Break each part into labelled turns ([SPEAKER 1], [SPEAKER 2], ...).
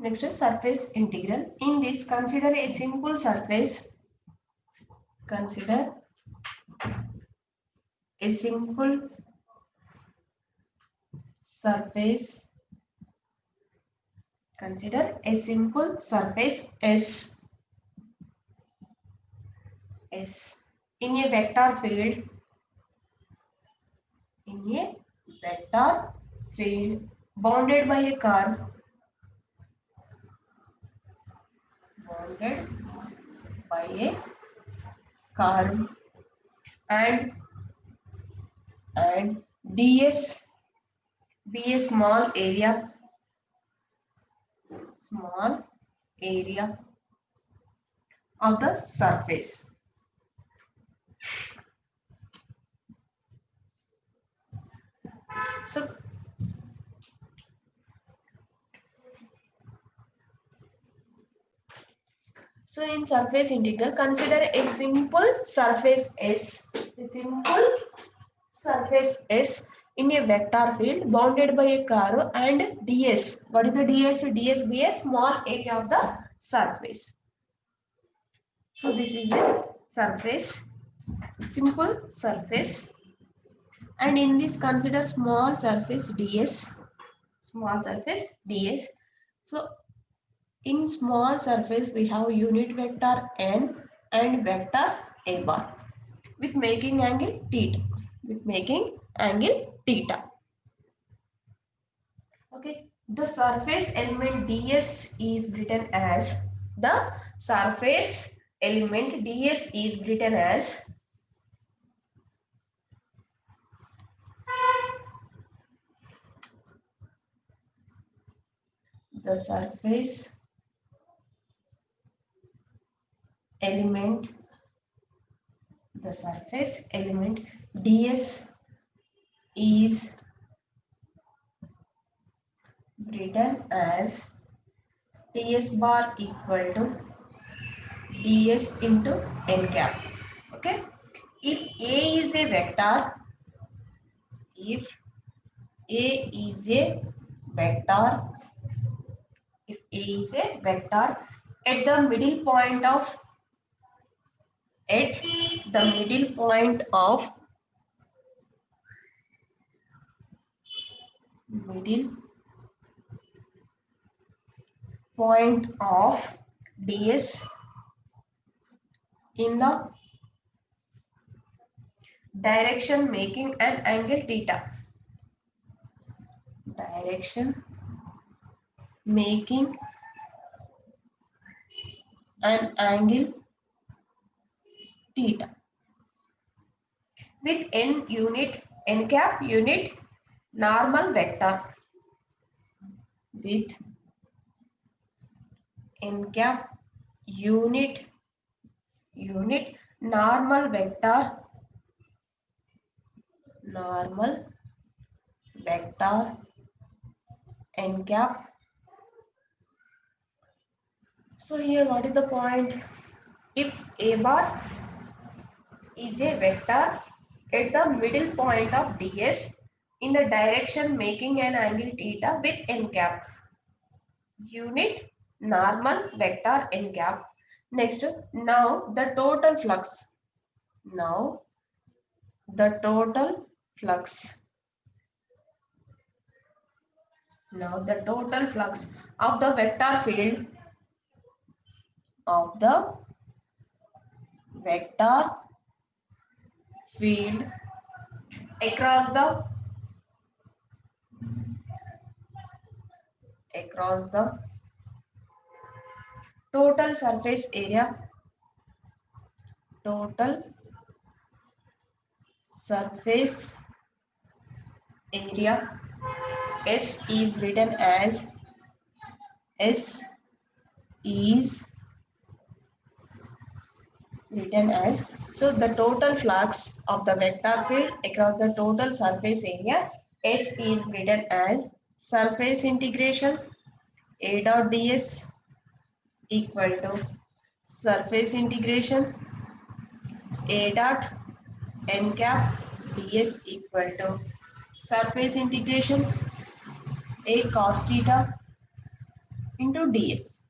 [SPEAKER 1] Next is surface integral. In this, consider a simple surface. Consider a simple surface. Consider a simple surface S in a vector field. In a vector field bounded by a curve. Bounded by a curve and ds be a small area of the surface. So in surface integral, consider a simple surface S. A simple surface S in a vector field bounded by a curve and ds. What is the ds? ds be a small area of the surface. So this is a surface, simple surface, and in this consider small surface ds. Small surface ds. So in small surface we have unit vector n and vector a bar with making angle theta. With making angle theta. Okay, the surface element ds is written as the surface element ds is written as the surface element ds is written as ds bar equal to ds into n cap. Okay, if a is a vector, if a is a vector, if a is a vector at the middle point of middle point of ds in the direction making an angle theta. Direction making an angle theta with n cap unit normal vector, with n cap unit normal vector n cap. So here what is the point? If a bar is a vector at the middle point of ds in the direction making an angle theta with n cap unit normal vector n cap. Next, now the total flux. Now the total flux. Now the total flux of the vector field across the total surface area, total surface area S is written as so the total flux of the vector field across the total surface area S is written as surface integration A dot ds equal to surface integration A dot n cap ds equal to surface integration A cos theta into ds.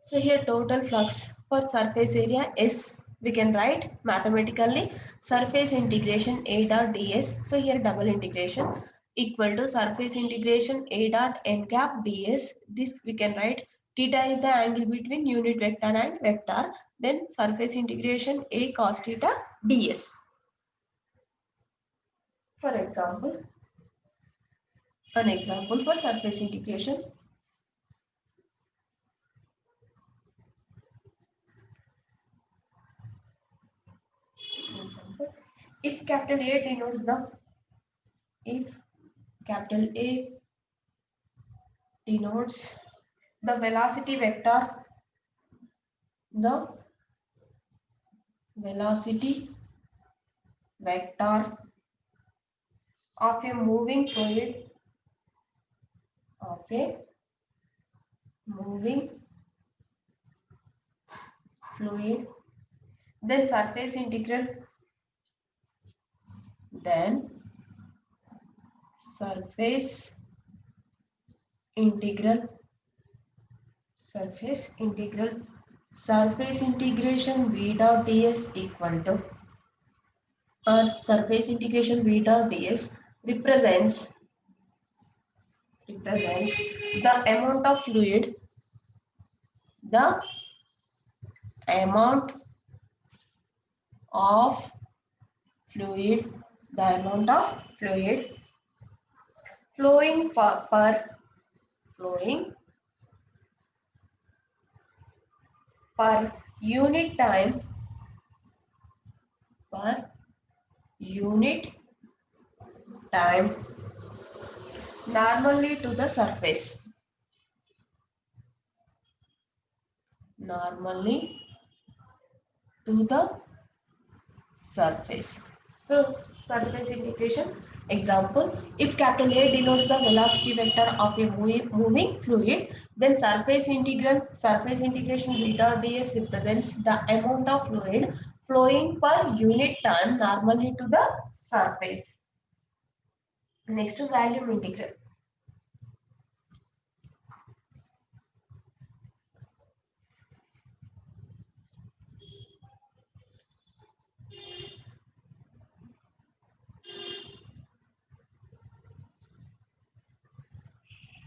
[SPEAKER 1] So here total flux for surface area S, we can write mathematically surface integration A dot ds. So here double integration equal to surface integration A dot n cap ds. This we can write theta is the angle between unit vector and vector. Then surface integration A cos theta ds. For example, an example for surface integration. Example, if capital A denotes the if capital A denotes the velocity velocity vector of a moving fluid of a moving fluid, then then surface integral surface integration v dot ds equal to surface integration v dot ds represents the amount of fluid, the amount of fluid, amount of fluid flowing flowing per unit time per unit time normally to the surface, normally to the surface. So surface integration example, if capital A denotes the velocity vector of a moving fluid, then surface integration v dot ds represents the amount of fluid flowing per unit time normally to the surface. Next to volume integral.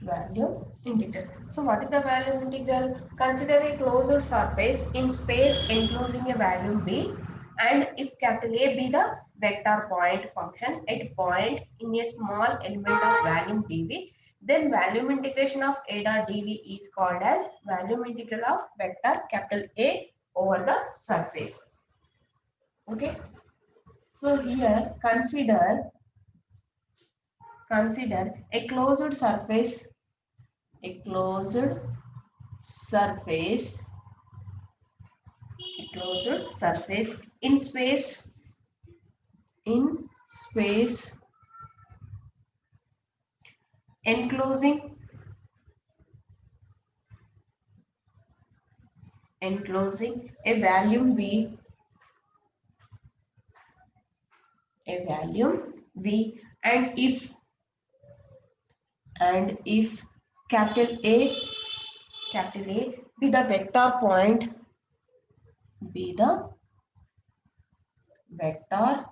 [SPEAKER 1] Volume integral. So what is the volume integral? Consider a closed surface in space enclosing a volume V, and if capital A be the vector point function at point in a small element of volume dV, then volume integration of A dot dV is called as volume integral of vector capital A over the surface. Okay. So here consider a closed surface surface a closed surface in space enclosing a volume V, and if capital A be the vector point, be the vector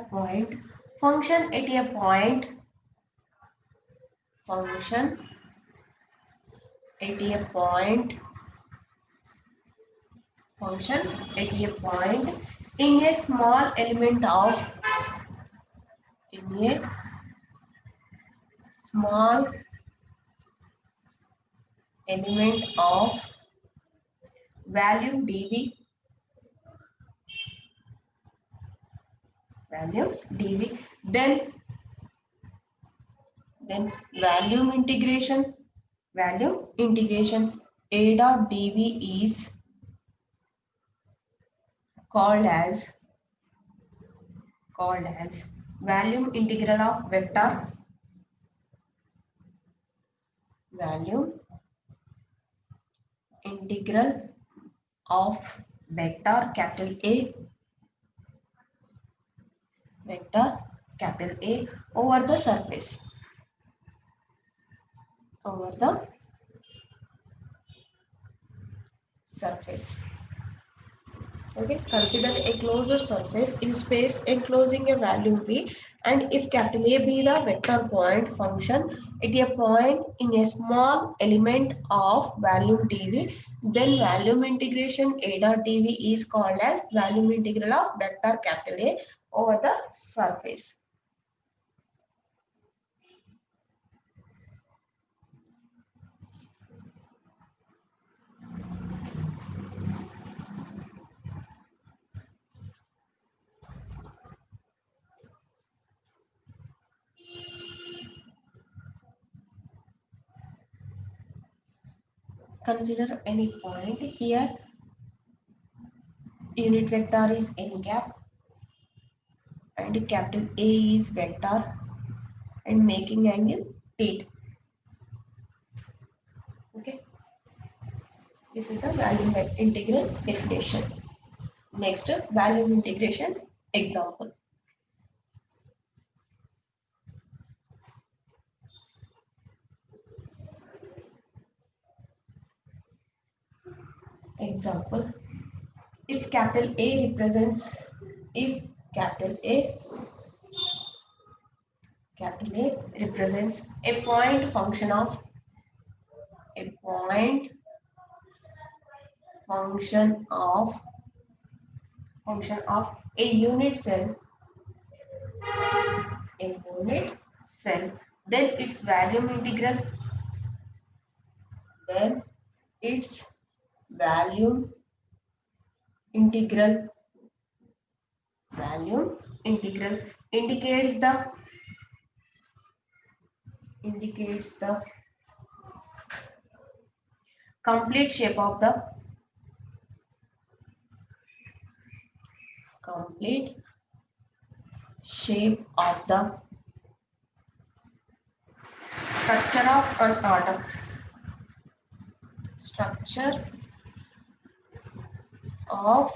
[SPEAKER 1] point function at a point in a small element of volume dV, then volume integration A dot dV is called as volume integral of vector capital A capital A over the surface. Over the surface. Okay, consider a closed surface in space enclosing a volume V, and if capital A be the vector point function at a point in a small element of volume dV, then volume integration A dot dV is called as volume integral of vector capital A over the surface. Consider any point here. Unit vector is n cap and capital A is vector and making angle theta. Okay, this is the volume integral definition. Next, volume integration example. Example: if capital A represents if capital A represents a point function of a point function of a unit cell, then its volume integral then its volume integral indicates the complete shape of the structure of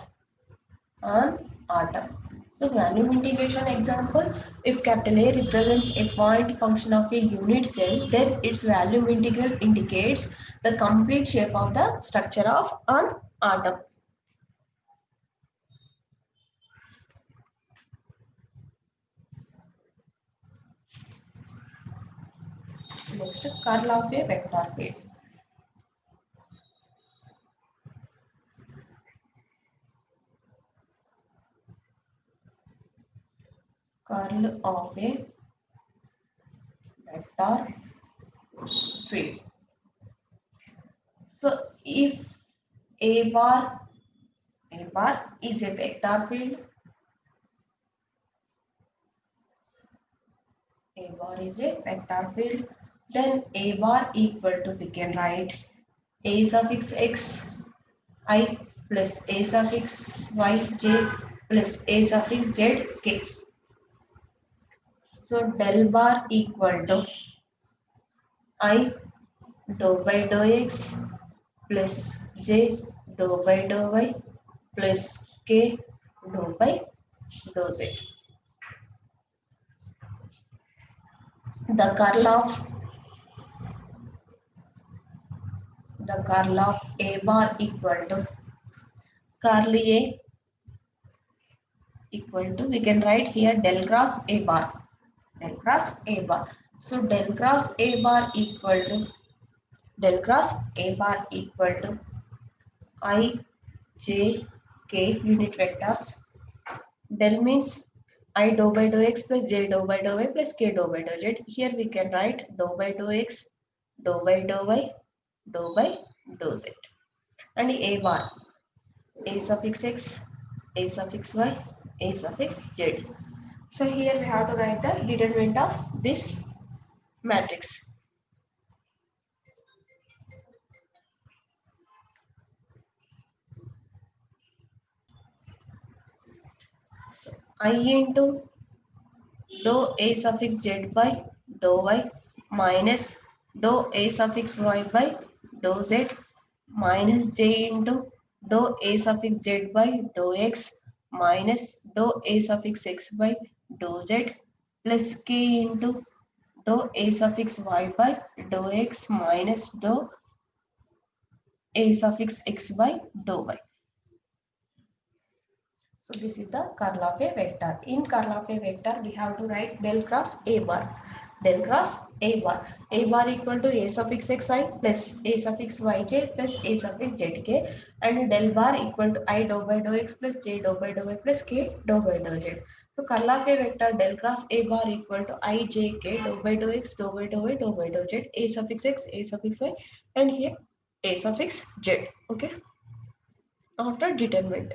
[SPEAKER 1] an atom. So volume integration example: if capital A represents a point function of a unit cell, then its volume integral indicates the complete shape of the structure of an atom. Next, curl of a vector field. Curl of a vector field. So if A bar is a vector field, then A bar equal to, we can write A suffix x I plus A suffix y j plus A suffix z k. So del bar equal to I dou by dou x plus j dou by dou y plus k dou by dou z. The curl of A bar equal to curl A equal to, we can write here del cross A bar. So del cross A bar equal to I j k unit vectors. Del means I dou by dou x plus j dou by dou y plus k dou by dou z. Here we can write dou by dou x, dou by dou y, dou by dou z. And A bar, A suffix x, A suffix y, A suffix z. So here we have to write the determinant of this matrix. So I into dou A suffix z by dou y minus dou A suffix y by dou z minus j into dou A suffix z by dou x minus dou A suffix x by dou z plus k into dou a suffix y by dou x minus dou a suffix x by dou y. So this is the curl of a vector. In curl of a vector, we have to write del cross a bar. Del cross a bar. A bar equal to a suffix xi plus a suffix yj plus a suffix zk, and del bar equal to I dou by dou x plus j dou by dou y plus k dou by dou z. So curl of a vector del cross a bar equal to I j k dou by dou x dou by dou y dou by dou z, a suffix x, a suffix y, and here a suffix z. Okay. After determinant.